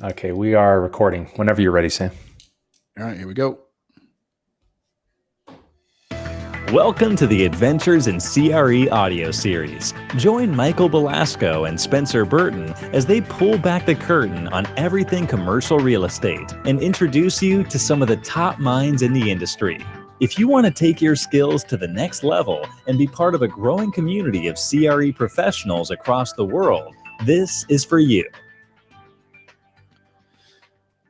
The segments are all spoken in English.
Okay, we are recording. Whenever you're ready, Sam. All right, here we go. Welcome to the Adventures in CRE audio series. Join Michael Belasco and Spencer Burton as they pull back the curtain on everything commercial real estate and introduce you to some of the top minds in the industry. If you want to take your skills to the next level and be part of a growing community of CRE professionals across the world, this is for you.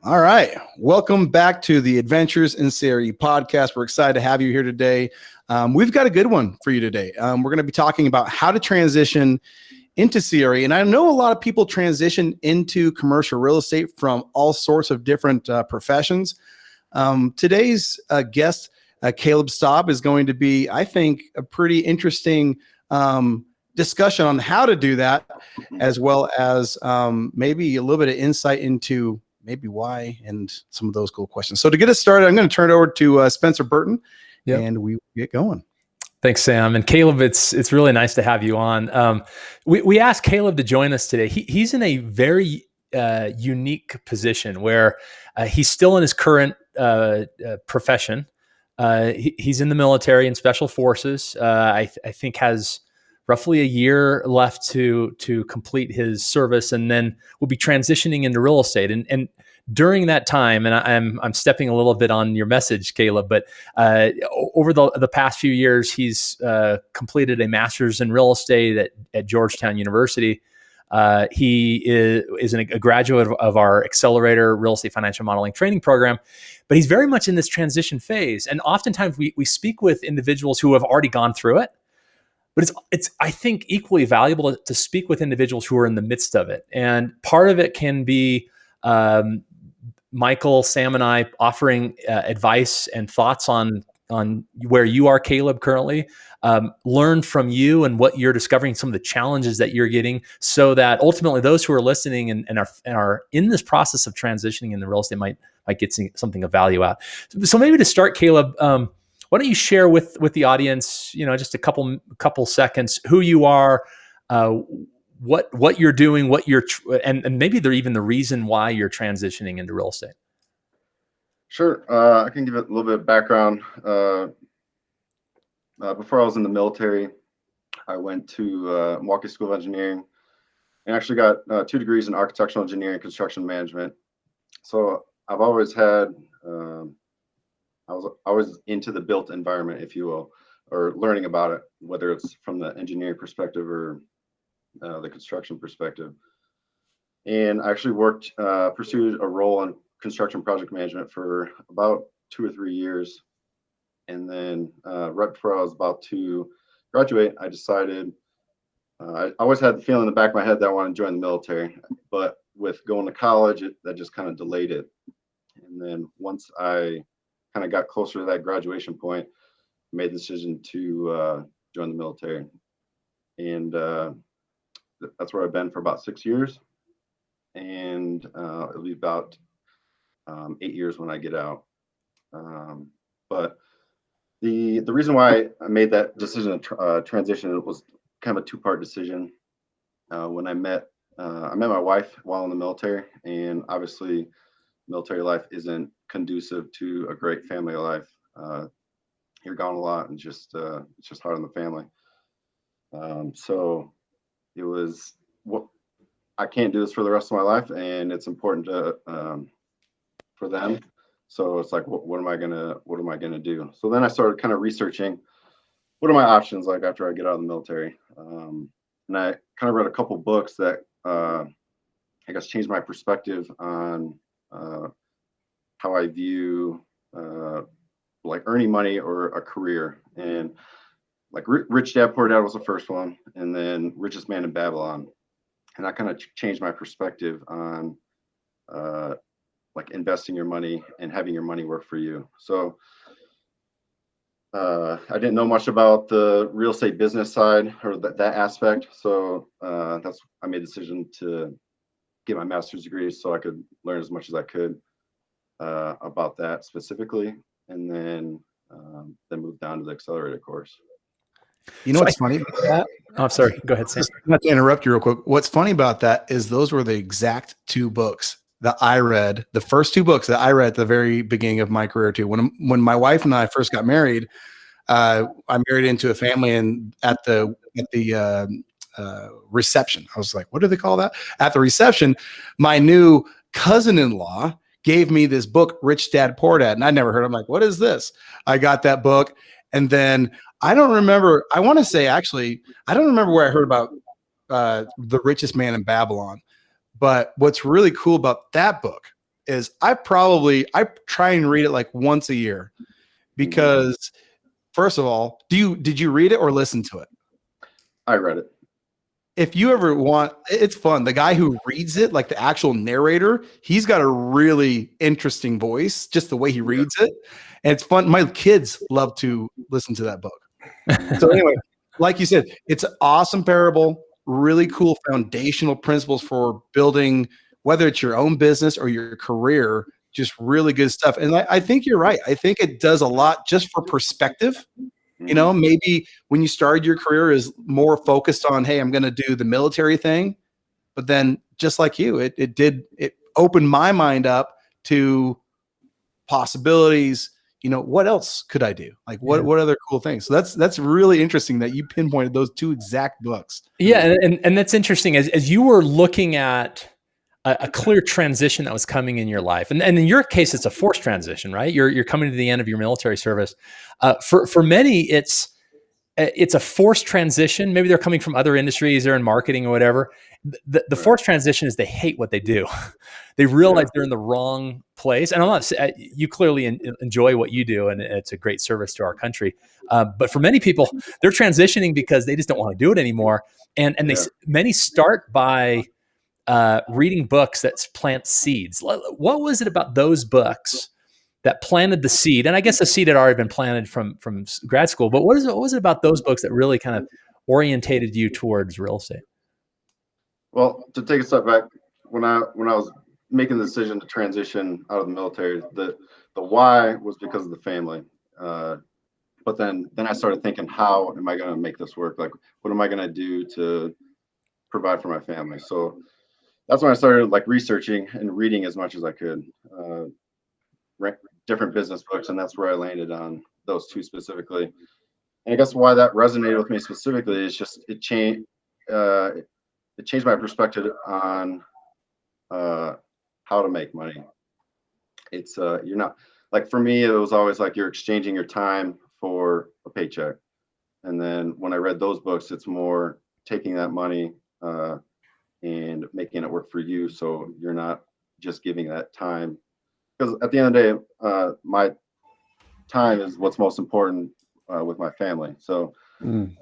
All right. Welcome back to the Adventures in CRE podcast. We're excited to have you here today. We've got a good one for you today. We're going to be talking about how to transition into CRE. And I know a lot of people transition into commercial real estate from all sorts of different professions. Today's guest, Caleb Staub, is going to be, I think, a pretty interesting discussion on how to do that, as well as maybe a little bit of insight into maybe why and some of those cool questions. So to get us started, I'm going to turn it over to Spencer Burton, and we will get going. Thanks, Sam. And Caleb, it's really nice to have you on. We asked Caleb to join us today. He's in a very unique position where he's still in his current profession. He's in the military and special forces. I think has roughly a year left to complete his service, and then we'll be transitioning into real estate. And during that time, and I'm stepping a little bit on your message, Caleb, but over the past few years, he's completed a master's in real estate at Georgetown University. He is a graduate of our Accelerator Real Estate Financial Modeling Training Program, but he's very much in this transition phase. And oftentimes we speak with individuals who have already gone through it. But it's I think equally valuable to speak with individuals who are in the midst of it. And part of it can be Michael, Sam, and I offering advice and thoughts on where you are, Caleb, currently. Learn from you and what you're discovering, some of the challenges that you're getting, so that ultimately those who are listening and are in this process of transitioning into real estate might get something of value out. So maybe to start, Caleb, why don't you share with the audience, just a couple seconds, who you are, what you're doing, and maybe they're even the reason why you're transitioning into real estate. Sure, I can give it a little bit of background. Before I was in the military, I went to Milwaukee School of Engineering and actually got 2 degrees in architectural engineering and construction management. So I've always had I was always into the built environment, if you will, or learning about it, whether it's from the engineering perspective or the construction perspective. And I actually pursued a role in construction project management for about 2 or 3 years. And then right before I was about to graduate, I decided, I always had the feeling in the back of my head that I wanted to join the military, but with going to college, that just kind of delayed it. And then once I kind of got closer to that graduation point, made the decision to join the military. And that's where I've been for about 6 years. And it'll be about 8 years when I get out. But the reason why I made that decision to transition, it was kind of a 2-part decision. When I met my wife while in the military, and obviously military life isn't conducive to a great family life. You're gone a lot, and it's just hard on the family. So it was, I can't do this for the rest of my life, and it's important for them. So it's like, what am I gonna do? So then I started kind of researching, what are my options like after I get out of the military? And I kind of read a couple books that I guess changed my perspective on how I view like earning money or a career. And like Rich Dad Poor Dad was the first one, and then Richest Man in Babylon. And that kind of changed my perspective on like investing your money and having your money work for you. So I didn't know much about the real estate business side or that aspect. So I made the decision to get my master's degree so I could learn as much as I could about that specifically, and then moved on to the accelerator course. You know what's funny about that? Oh, sorry. Go ahead, Sam. Not to interrupt you real quick. What's funny about that is those were the exact 2 books that I read, the first two books that I read at the very beginning of my career too. When my wife and I first got married, I married into a family, and at the reception, I was like, what do they call that? At the reception, my new cousin-in-law gave me this book, Rich Dad Poor Dad, and I never heard. I'm like, what is this? I got that book, and then I don't remember. I want to say actually, I don't remember where I heard about The Richest Man in Babylon. But what's really cool about that book is I try and read it like once a year, because first of all, did you read it or listen to it? I read it. If you ever want, it's fun. The guy who reads it, like the actual narrator, he's got a really interesting voice, just the way he reads it. And it's fun. My kids love to listen to that book. So anyway, like you said, it's an awesome parable. Really cool foundational principles for building, whether it's your own business or your career, just really good stuff. And I think you're right. I think it does a lot just for perspective. You know, maybe when you started your career is more focused on, hey, I'm going to do the military thing. But then just like you, it opened my mind up to possibilities. You know, what else could I do? Like what other cool things? So that's really interesting that you pinpointed those two exact books. Yeah. And that's interesting as you were looking at a clear transition that was coming in your life. And in your case, it's a forced transition, right? You're coming to the end of your military service. For many, it's a forced transition. Maybe they're coming from other industries, they're in marketing or whatever. The forced transition is they hate what they do. They realize they're in the wrong place. And I'm not saying you clearly enjoy what you do, and it's a great service to our country. But for many people, they're transitioning because they just don't want to do it anymore. And many start by reading books that plant seeds. What was it about those books that planted the seed? And I guess the seed had already been planted from grad school. But what was it about those books that really kind of orientated you towards real estate? Well, to take a step back, when I was making the decision to transition out of the military, the why was because of the family. But then I started thinking, how am I going to make this work? Like, what am I going to do to provide for my family? So that's when I started like researching and reading as much as I could, different business books, and that's where I landed on those two specifically. And I guess why that resonated with me specifically is just it changed my perspective on how to make money. It's you're not, like, for me, it was always like you're exchanging your time for a paycheck. And then when I read those books, it's more taking that money and making it work for you, so you're not just giving that time. Because at the end of the day, my time is what's most important with my family. So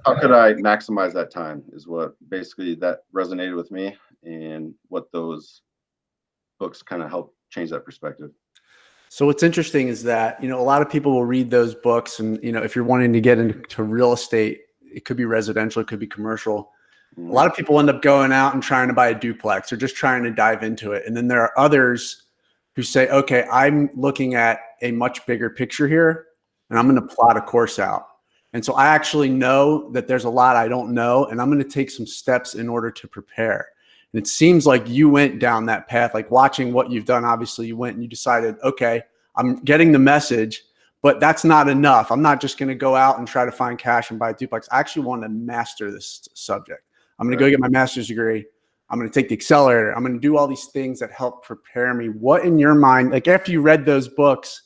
how could I maximize that time is what basically that resonated with me, and what those books kind of help change that perspective. So what's interesting is that, a lot of people will read those books, and, if you're wanting to get into real estate, it could be residential, it could be commercial. A lot of people end up going out and trying to buy a duplex or just trying to dive into it. And then there are others who say, okay, I'm looking at a much bigger picture here, and I'm going to plot a course out. And so I actually know that there's a lot I don't know, and I'm going to take some steps in order to prepare. And it seems like you went down that path, like watching what you've done. Obviously, you went and you decided, okay, I'm getting the message, but that's not enough. I'm not just going to go out and try to find cash and buy a duplex. I actually want to master this subject. I'm going to go get my master's degree. I'm going to take the accelerator. I'm going to do all these things that help prepare me. What in your mind, like after you read those books,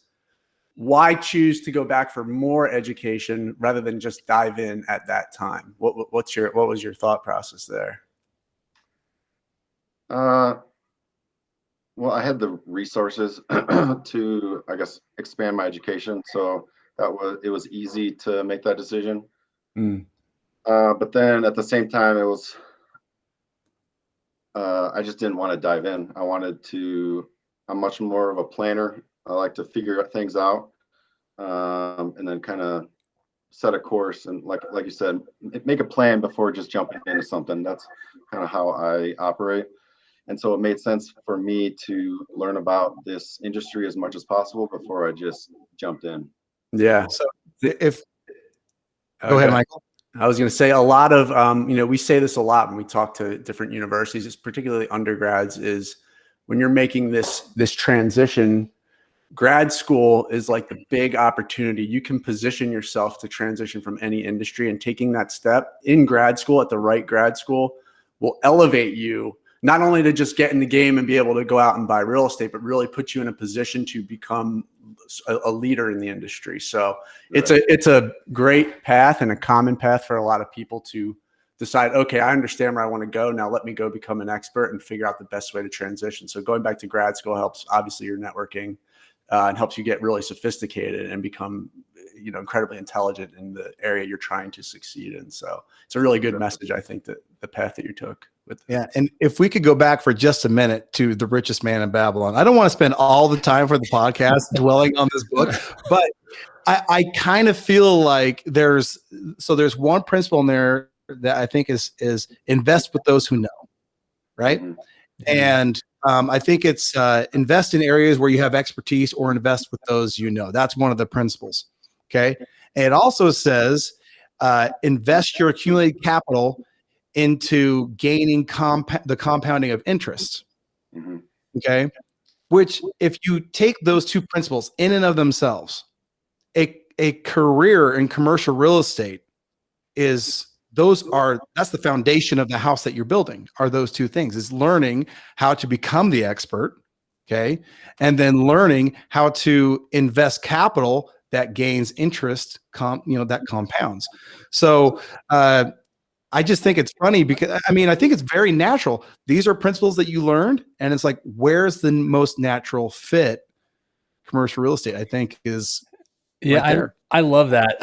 why choose to go back for more education rather than just dive in at that time? What was your thought process there? Well, I had the resources to, I guess, expand my education. So it was easy to make that decision. But then at the same time, it was, I just didn't want to dive in. I'm much more of a planner. I like to figure things out, and then kind of set a course. And like you said, make a plan before just jumping into something. That's kind of how I operate. And so it made sense for me to learn about this industry as much as possible before I just jumped in. Yeah. So go ahead, Michael. I was going to say a lot of, we say this a lot when we talk to different universities, it's particularly undergrads, is when you're making this transition, grad school is like the big opportunity. You can position yourself to transition from any industry, and taking that step in grad school at the right grad school will elevate you, not only to just get in the game and be able to go out and buy real estate, but really put you in a position to become a leader in the industry. So it's a great path and a common path for a lot of people to decide, okay, I understand where I want to go. Now let me go become an expert and figure out the best way to transition. So going back to grad school helps, obviously, your networking, and helps you get really sophisticated and become, incredibly intelligent in the area you're trying to succeed in. So it's a really good message, I think, that the path that you took. Yeah. And if we could go back for just a minute to The Richest Man in Babylon, I don't want to spend all the time for the podcast dwelling on this book, but I kind of feel like there's one principle in there that I think is invest with those who know, right? Mm-hmm. And I think it's invest in areas where you have expertise, or invest with those you know. That's one of the principles. Okay. And it also says invest your accumulated capital into gaining the compounding of interest. Mm-hmm. Okay. Which, if you take those two principles in and of themselves, a career in commercial real estate that's the foundation of the house that you're building, are those two things. Is learning how to become the expert, okay, and then learning how to invest capital that gains interest, that compounds. So I just think it's funny because, I think it's very natural. These are principles that you learned, and it's like, where's the most natural fit? Commercial real estate, I think, is right there. I love that.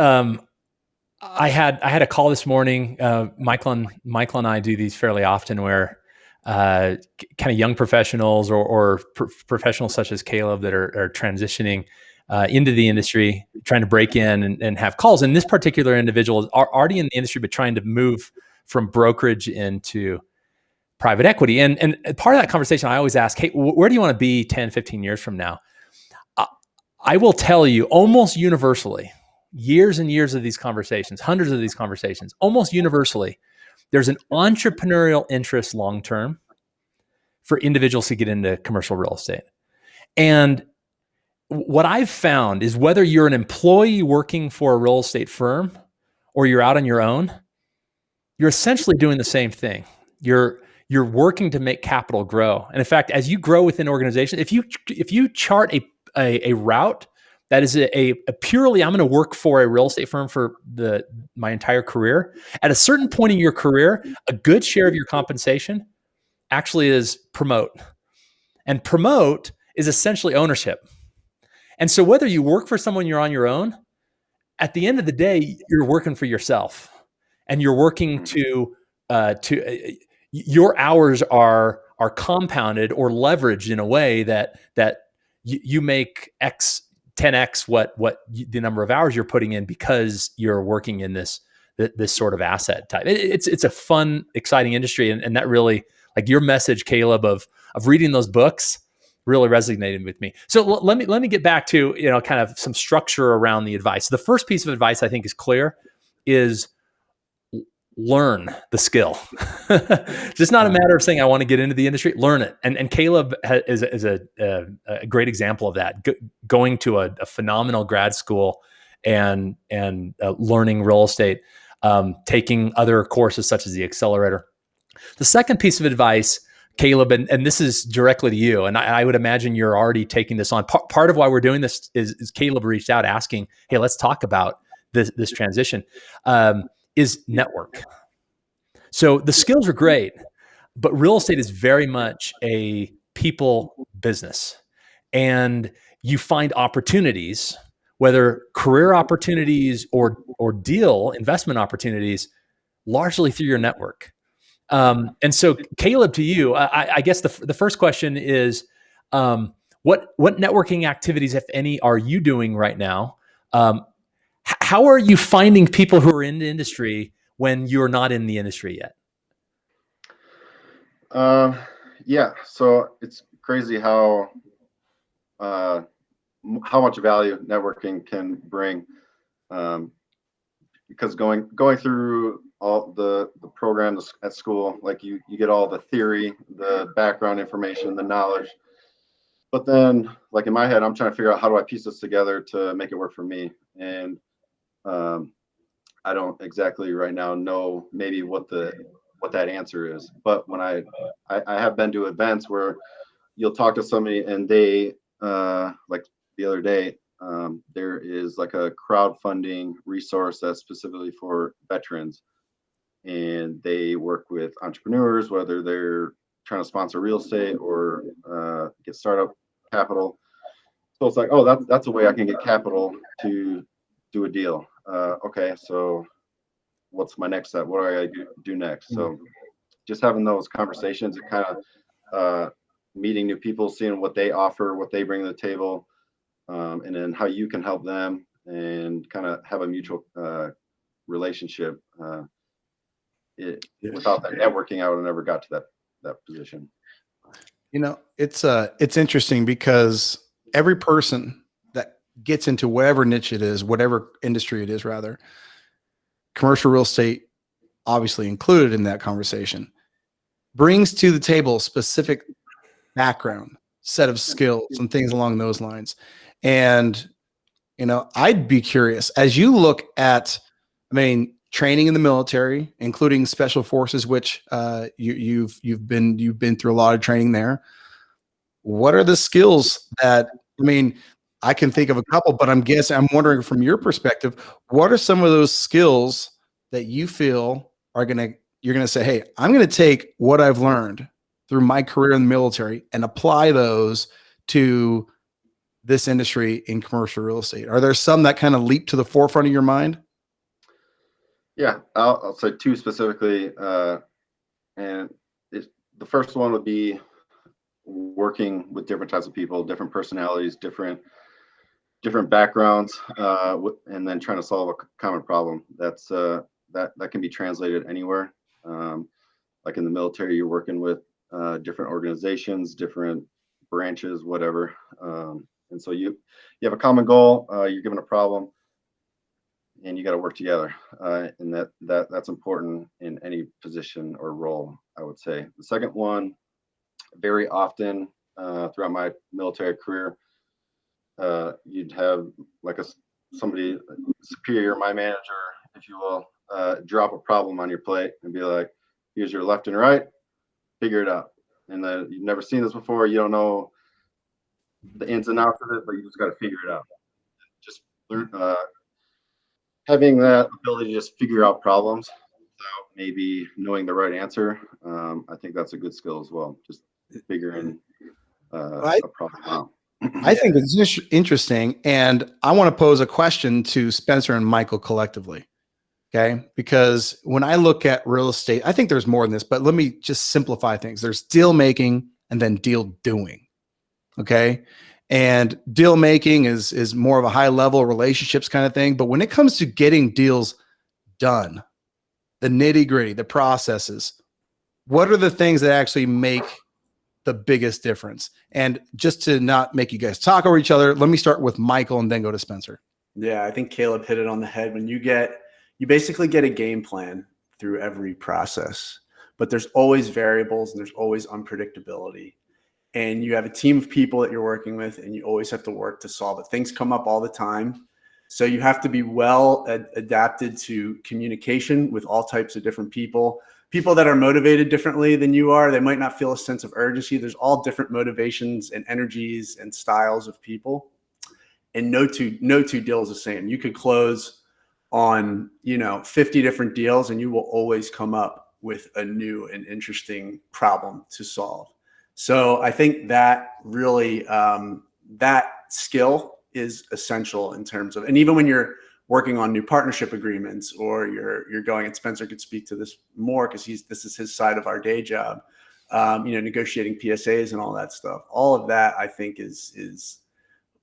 I had a call this morning. Michael and I do these fairly often, where kind of young professionals or professionals such as Caleb that are transitioning into the industry, trying to break in and have calls. And this particular individual is already in the industry, but trying to move from brokerage into private equity. And part of that conversation, I always ask, hey, where do you want to be 10, 15 years from now? I will tell you almost universally, years and years of these conversations, hundreds of these conversations, almost universally, there's an entrepreneurial interest long-term for individuals to get into commercial real estate. And what I've found is, whether you're an employee working for a real estate firm or you're out on your own, you're essentially doing the same thing. You're working to make capital grow. And in fact, as you grow within an organization, if you chart a route that is a purely, I'm going to work for a real estate firm for my entire career, at a certain point in your career, a good share of your compensation actually is promote. And promote is essentially ownership. And so whether you work for someone, you're on your own, at the end of the day, you're working for yourself, and you're working to your hours are compounded or leveraged in a way that you make 10x what the number of hours you're putting in, because you're working in this sort of asset type. It's a fun, exciting industry, and that really, like your message, Caleb, of reading those books, really resonated with me. So let me get back to kind of some structure around the advice. The first piece of advice I think is clear: is learn the skill. Just not a matter of saying, I want to get into the industry. Learn it. And Caleb is a great example of that. Going to a phenomenal grad school and learning real estate, taking other courses such as the accelerator. The second piece of advice, Caleb, and this is directly to you, and I would imagine you're already taking this on. Part of why we're doing this is Caleb reached out asking, hey, let's talk about this transition. Is network. So the skills are great, but real estate is very much a people business. And you find opportunities, whether career opportunities or deal investment opportunities, largely through your network. And so, Caleb, to you, I guess the first question is, what networking activities, if any, are you doing right now? How are you finding people who are in the industry when you're not in the industry yet? Yeah, so it's crazy how much value networking can bring, because going through all the program at school. Like you get all the theory, the background information, the knowledge. But then, like in my head, I'm trying to figure out how do I piece this together to make it work for me. And I don't exactly right now know maybe what that answer is. But when I have been to events where you'll talk to somebody and they like the other day, there is like a crowdfunding resource that's specifically for veterans, and they work with entrepreneurs, whether they're trying to sponsor real estate or get startup capital. So it's like, oh, that's a way I can get capital to do a deal. Okay, so what's my next step? What do I do next? So just having those conversations and kind of meeting new people, seeing what they offer, what they bring to the table, and then how you can help them and kind of have a mutual relationship. Without that networking, I would have never got to that position. It's interesting because every person that gets into whatever niche it is, whatever industry it is, rather, commercial real estate, obviously included in that conversation, brings to the table specific background, set of skills, and things along those lines. And, I'd be curious as you look at, training in the military, including special forces, which you've been through a lot of training there. What are the skills that, I can think of a couple, but I'm wondering from your perspective, what are some of those skills that you feel you're going to say, hey, I'm going to take what I've learned through my career in the military and apply those to this industry in commercial real estate? Are there some that kind of leap to the forefront of your mind? Yeah, I'll say two specifically. And the first one would be working with different types of people, different personalities, different backgrounds, and then trying to solve a common problem. That's that can be translated anywhere. Like in the military, you're working with different organizations, different branches, whatever. And so you have a common goal, you're given a problem, and you got to work together. And that's important in any position or role, I would say. The second one, very often throughout my military career, you'd have like somebody superior, my manager, if you will, drop a problem on your plate and be like, here's your left and right, figure it out. And you've never seen this before. You don't know the ins and outs of it, but you just got to figure it out. Just learn, having that ability to just figure out problems without maybe knowing the right answer. I think that's a good skill as well. Just figuring a problem out. I think it's interesting, and I want to pose a question to Spencer and Michael collectively. Okay, because when I look at real estate, I think there's more than this, but let me just simplify things. There's deal making and then deal doing. Okay, and deal making is more of a high level relationships kind of thing. But when it comes to getting deals done, the nitty gritty, the processes, what are the things that actually make the biggest difference? And just to not make you guys talk over each other, let me start with Michael and then go to Spencer. Yeah, I think Caleb hit it on the head. When you basically get a game plan through every process, but there's always variables and there's always unpredictability. And you have a team of people that you're working with, and you always have to work to solve it. Things come up all the time. So you have to be well adapted to communication with all types of different people that are motivated differently than you are. They might not feel a sense of urgency. There's all different motivations and energies and styles of people. And no two deals are the same. You could close on 50 different deals, and you will always come up with a new and interesting problem to solve. So I think that really that skill is essential in terms of, and even when you're working on new partnership agreements, or you're going, and Spencer could speak to this more because this is his side of our day job, negotiating PSAs and all that stuff. All of that I think is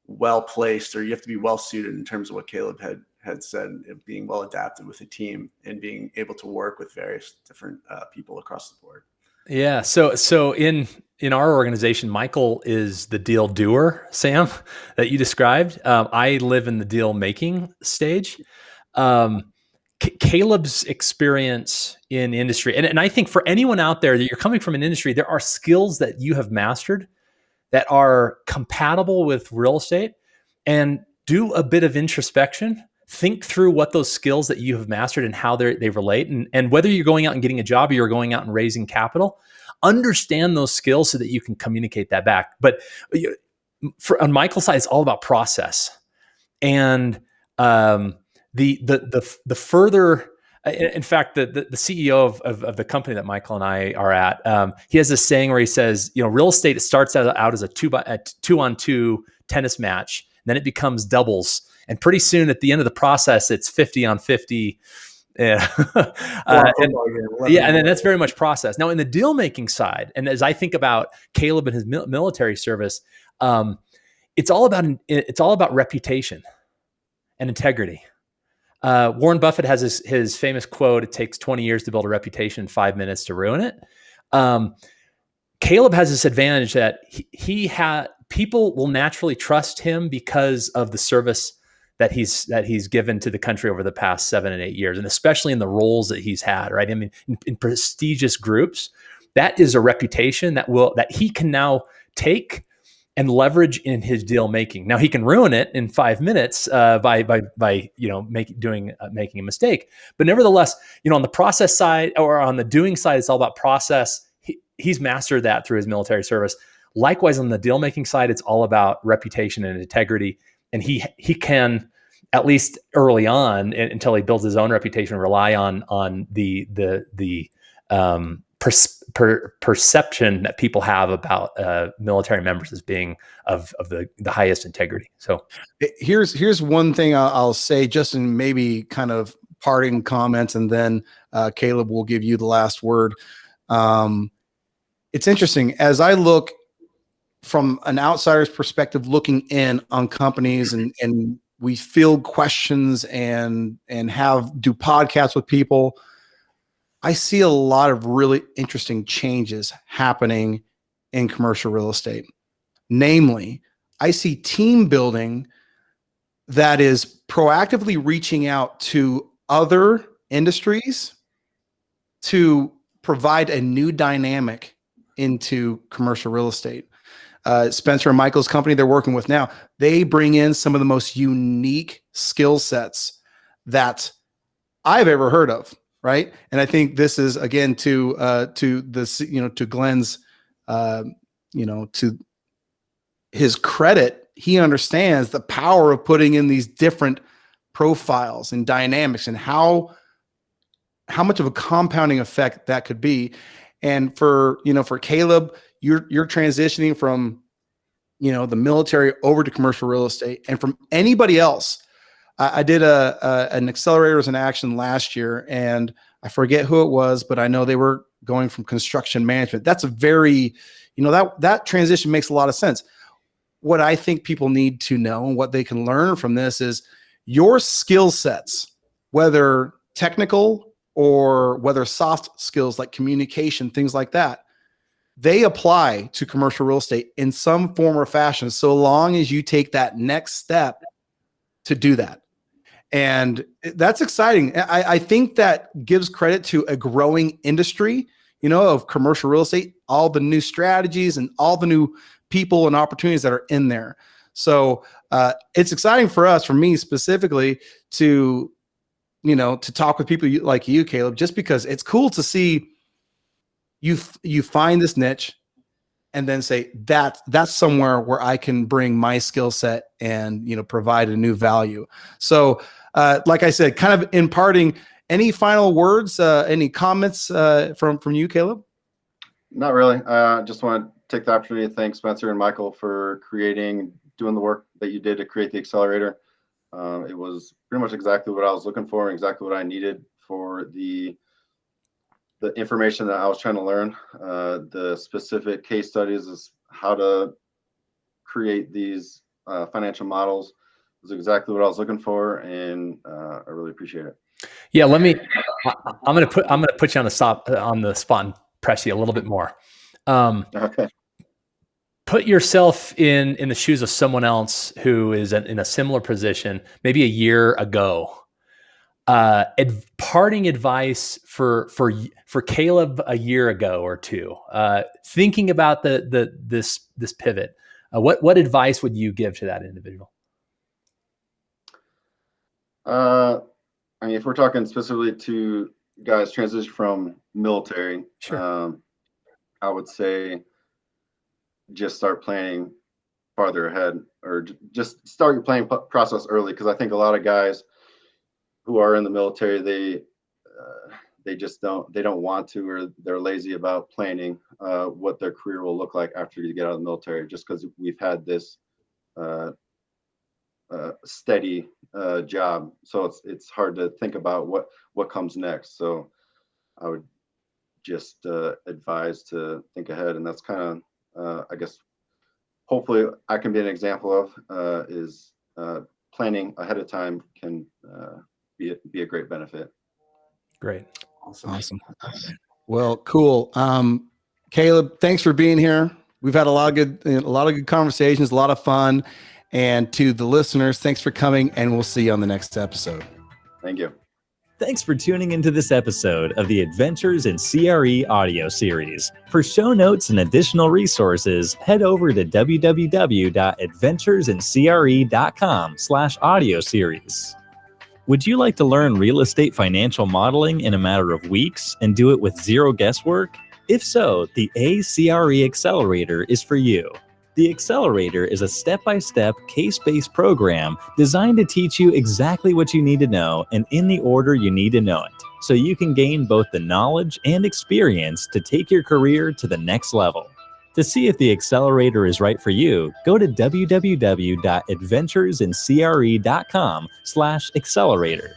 well placed, or you have to be well suited in terms of what Caleb had said, being well adapted with a team and being able to work with various different people across the board. Yeah. So in our organization, Michael is the deal doer, Sam, that you described. I live in the deal making stage. Caleb's experience in industry, and I think for anyone out there that you're coming from an industry, there are skills that you have mastered that are compatible with real estate, and do a bit of introspection. Think through what those skills that you have mastered and how they relate. And whether you're going out and getting a job or you're going out and raising capital, understand those skills so that you can communicate that back. But on Michael's side, it's all about process. And the further, in fact, the CEO of the company that Michael and I are at, he has this saying where he says, real estate, it starts out as a 2-on-2 tennis match, and then it becomes doubles, and pretty soon at the end of the process, it's 50-on-50. Yeah, and then that's very much process. Now, in the deal making side, and as I think about Caleb and his military service, it's all about reputation and integrity. Warren Buffett has his famous quote: "It takes 20 years to build a reputation, 5 minutes to ruin it." Caleb has this advantage that people will naturally trust him because of the service that he's given to the country over the past 7 and 8 years, and especially in the roles that he's had. Right? I mean, in prestigious groups, that is a reputation that he can now take and leverage in his deal making. Now he can ruin it in 5 minutes by making a mistake. But nevertheless, on the process side or on the doing side, it's all about process. He's mastered that through his military service. Likewise, on the deal making side, it's all about reputation and integrity. And he can, at least early on, until he builds his own reputation, rely on the perception that people have about military members as being of the highest integrity. So here's one thing I'll say, just in maybe kind of parting comments, and then Caleb will give you the last word. It's interesting as I look from an outsider's perspective, looking in on companies, and we field questions and do podcasts with people. I see a lot of really interesting changes happening in commercial real estate. Namely, I see team building that is proactively reaching out to other industries to provide a new dynamic into commercial real estate. Spencer and Michael's company they're working with now, they bring in some of the most unique skill sets that I've ever heard of. Right. And I think this is, again, to Glenn's, to his credit, he understands the power of putting in these different profiles and dynamics and how much of a compounding effect that could be. And for Caleb, you're transitioning from, the military over to commercial real estate. And from anybody else, I did an accelerators in action last year, and I forget who it was, but I know they were going from construction management. That's a very, that transition makes a lot of sense. What I think people need to know and what they can learn from this is your skill sets, whether technical or whether soft skills like communication, things like that, they apply to commercial real estate in some form or fashion, so long as you take that next step to do that. And that's exciting. I think that gives credit to a growing industry, of commercial real estate, all the new strategies and all the new people and opportunities that are in there. So it's exciting for us, for me specifically, to talk with people like you, Caleb, just because it's cool to see you find this niche and then say that's somewhere where I can bring my skill set and provide a new value. So like I said, kind of imparting, any final words, any comments from you, Caleb? Not really. Just want to take the opportunity to thank Spencer and Michael for doing the work that you did to create the accelerator. It was pretty much exactly what I was looking for and exactly what I needed for the information that I was trying to learn. The specific case studies is how to create these financial models is exactly what I was looking for, and I really appreciate it. Yeah, I'm gonna put you on the spot and press you a little bit more. Okay. Put yourself in the shoes of someone else who is in a similar position, maybe a year ago. parting advice for Caleb a year ago or two, thinking about this pivot, what advice would you give to that individual? I mean, if we're talking specifically to guys transition from military, Sure. I would say just start planning farther ahead, or just start your planning process early. Because I think a lot of guys who are in the military, they just don't want to, or they're lazy about planning what their career will look like after you get out of the military, just because we've had this steady job, so it's hard to think about what comes next. So I would just advise to think ahead, and that's kind of I guess hopefully I can be an example of is planning ahead of time can be a great benefit. Great. Awesome. Well, cool. Caleb, thanks for being here. We've had a lot of good conversations, a lot of fun. And to the listeners, thanks for coming, and we'll see you on the next episode. Thank you. Thanks for tuning into this episode of the Adventures in CRE audio series. For show notes and additional resources, head over to www.adventuresincre.com/audio series. Would you like to learn real estate financial modeling in a matter of weeks and do it with zero guesswork? If so, the ACRE Accelerator is for you. The Accelerator is a step-by-step, case-based program designed to teach you exactly what you need to know and in the order you need to know it, so you can gain both the knowledge and experience to take your career to the next level. To see if the Accelerator is right for you, go to www.adventuresincre.com/accelerator.